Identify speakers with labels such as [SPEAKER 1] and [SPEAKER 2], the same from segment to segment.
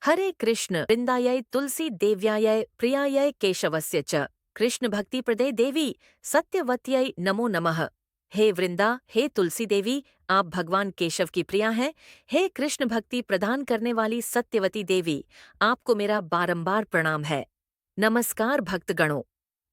[SPEAKER 1] हरे कृष्ण वृंदायै तुलसी देव्यायै प्रियायै केशवस्य च कृष्ण भक्ति प्रदे देवी सत्यवत्यै नमो नमः। हे वृंदा, हे तुलसी देवी, आप भगवान केशव की प्रिया हैं। हे कृष्ण भक्ति प्रदान करने वाली सत्यवती देवी, आपको मेरा बारंबार प्रणाम है। नमस्कार भक्तगणों,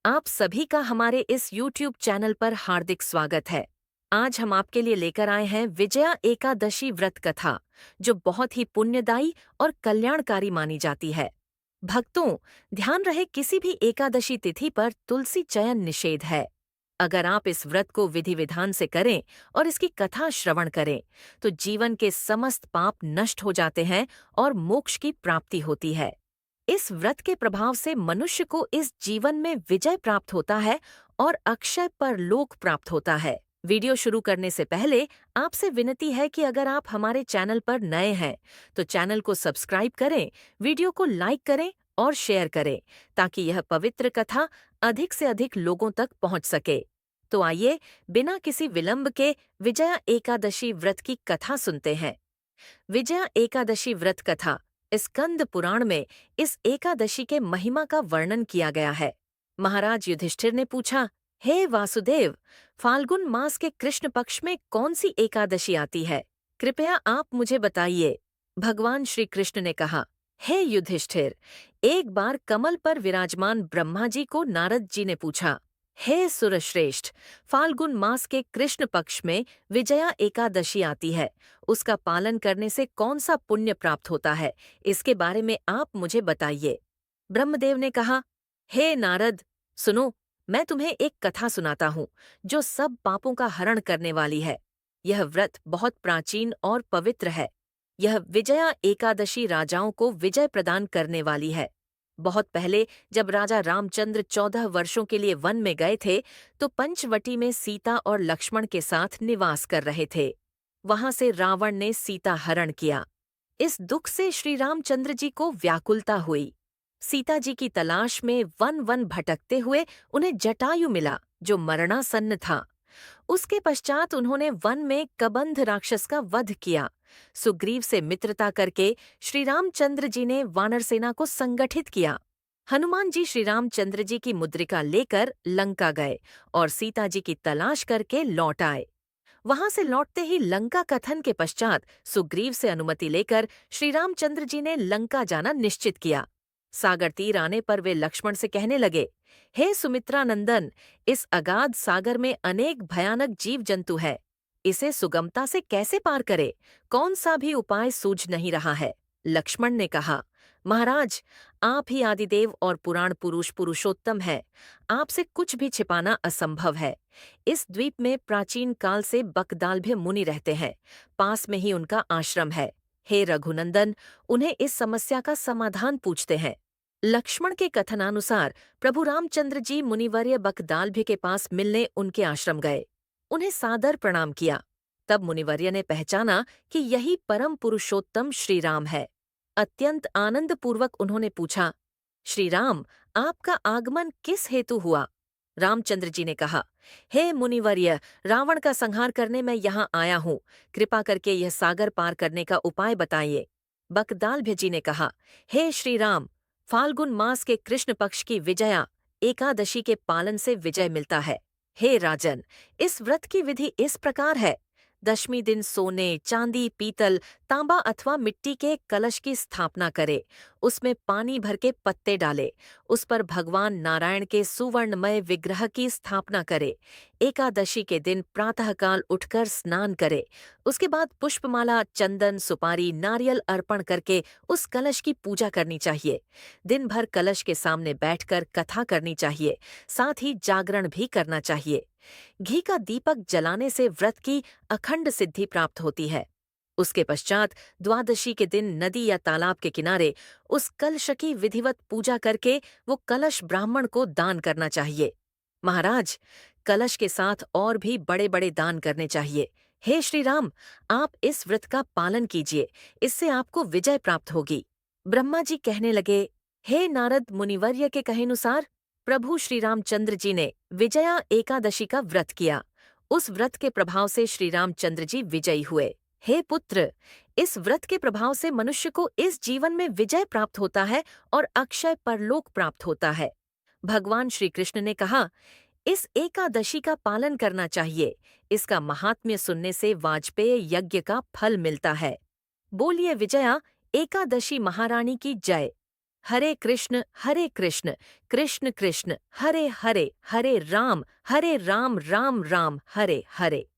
[SPEAKER 1] आप सभी का हमारे इस YouTube चैनल पर हार्दिक स्वागत है। आज हम आपके लिए लेकर आए हैं विजया एकादशी व्रत कथा, जो बहुत ही पुण्यदायी और कल्याणकारी मानी जाती है। भक्तों, ध्यान रहे, किसी भी एकादशी तिथि पर तुलसी चयन निषेध है। अगर आप इस व्रत को विधि विधान से करें और इसकी कथा श्रवण करें, तो जीवन के समस्त पाप नष्ट हो जाते हैं और मोक्ष की प्राप्ति होती है। इस व्रत के प्रभाव से मनुष्य को इस जीवन में विजय प्राप्त होता है और अक्षय परलोक प्राप्त होता है। वीडियो शुरू करने से पहले आपसे विनती है कि अगर आप हमारे चैनल पर नए हैं तो चैनल को सब्सक्राइब करें, वीडियो को लाइक करें और शेयर करें, ताकि यह पवित्र कथा अधिक से अधिक लोगों तक पहुंच सके। तो आइए, बिना किसी विलंब के विजया एकादशी व्रत की कथा सुनते हैं। विजया एकादशी व्रत कथा। स्कंद पुराण में इस एकादशी के महिमा का वर्णन किया गया है। महाराज युधिष्ठिर ने पूछा, हे वासुदेव, फाल्गुन मास के कृष्ण पक्ष में कौन सी एकादशी आती है? कृपया आप मुझे बताइए। भगवान श्री कृष्ण ने कहा, हे युधिष्ठिर, एक बार कमल पर विराजमान ब्रह्मा जी को नारद जी ने पूछा, हे सुरश्रेष्ठ, फाल्गुन मास के कृष्ण पक्ष में विजया एकादशी आती है, उसका पालन करने से कौन सा पुण्य प्राप्त होता है, इसके बारे में आप मुझे बताइए। ब्रह्मदेव ने कहा, हे नारद, सुनो, मैं तुम्हें एक कथा सुनाता हूँ जो सब पापों का हरण करने वाली है। यह व्रत बहुत प्राचीन और पवित्र है। यह विजया एकादशी राजाओं को विजय प्रदान करने वाली है। बहुत पहले जब राजा रामचंद्र 14 वर्षों के लिए वन में गए थे, तो पंचवटी में सीता और लक्ष्मण के साथ निवास कर रहे थे। वहां से रावण ने सीता हरण किया। इस दुख से श्री रामचंद्र जी को व्याकुलता हुई। सीता जी की तलाश में वन वन भटकते हुए उन्हें जटायु मिला, जो मरणासन्न था। उसके पश्चात उन्होंने वन में कबंध राक्षस का वध किया। सुग्रीव से मित्रता करके श्री रामचंद्र जी ने वानर सेना को संगठित किया। हनुमान जी श्री रामचंद्र जी की मुद्रिका लेकर लंका गए और सीता जी की तलाश करके लौट आए। वहां से लौटते ही लंका कथन के पश्चात सुग्रीव से अनुमति लेकर श्री रामचंद्र जी ने लंका जाना निश्चित किया। सागर तीर आने पर वे लक्ष्मण से कहने लगे, हे सुमित्रा नंदन, इस अगाध सागर में अनेक भयानक जीव जंतु है। इसे सुगमता से कैसे पार करे? कौन सा भी उपाय सूझ नहीं रहा है। लक्ष्मण ने कहा, महाराज, आप ही आदिदेव और पुराण पुरुष पुरुषोत्तम है। आपसे कुछ भी छिपाना असंभव है। इस द्वीप में प्राचीन काल से बकदाल्भ्य मुनि रहते हैं। पास में ही उनका आश्रम है। हे रघुनंदन, उन्हें इस समस्या का समाधान पूछते हैं। लक्ष्मण के कथनानुसार प्रभु रामचंद्र जी मुनिवर्य बकदाल्भ्य के पास मिलने उनके आश्रम गए। उन्हें सादर प्रणाम किया। तब मुनिवर्य ने पहचाना कि यही परम पुरुषोत्तम श्री राम है। अत्यंत आनंदपूर्वक उन्होंने पूछा, श्री राम, आपका आगमन किस हेतु हुआ? रामचंद्र जी ने कहा, हे मुनिवर्य, रावण का संहार करने मैं यहाँ आया हूँ। कृपा करके यह सागर पार करने का उपाय बताइए। बकदाल्भ्य जी ने कहा, हे श्री राम, फाल्गुन मास के कृष्ण पक्ष की विजया एकादशी के पालन से विजय मिलता है। हे राजन, इस व्रत की विधि इस प्रकार है। दशमी दिन सोने, चांदी, पीतल, तांबा अथवा मिट्टी के कलश की स्थापना करे। उसमें पानी भर के पत्ते डाले। उस पर भगवान नारायण के सुवर्णमय विग्रह की स्थापना करे। एकादशी के दिन प्रातःकाल उठकर स्नान करे। उसके बाद पुष्पमाला, चंदन, सुपारी, नारियल अर्पण करके उस कलश की पूजा करनी चाहिए। दिन भर कलश के सामने बैठकर कथा करनी चाहिए। साथ ही जागरण भी करना चाहिए। घी का दीपक जलाने से व्रत की अखंड सिद्धि प्राप्त होती है। उसके पश्चात द्वादशी के दिन नदी या तालाब के किनारे उस कलश की विधिवत पूजा करके वो कलश ब्राह्मण को दान करना चाहिए। महाराज, कलश के साथ और भी बड़े बड़े दान करने चाहिए। हे श्री राम, आप इस व्रत का पालन कीजिए, इससे आपको विजय प्राप्त होगी। ब्रह्मा जी कहने लगे, हे नारद मुनिवर्य के कहेनुसार प्रभु श्री रामचंद्र जी ने विजया एकादशी का व्रत किया। उस व्रत के प्रभाव से श्री रामचंद्र जी विजयी हुए। हे पुत्र, इस व्रत के प्रभाव से मनुष्य को इस जीवन में विजय प्राप्त होता है और अक्षय परलोक प्राप्त होता है। भगवान श्री कृष्ण ने कहा, इस एकादशी का पालन करना चाहिए। इसका महात्म्य सुनने से वाजपेय यज्ञ का फल मिलता है। बोलिए विजया एकादशी महारानी की जय। हरे कृष्ण कृष्ण कृष्ण हरे हरे, हरे राम राम राम हरे हरे।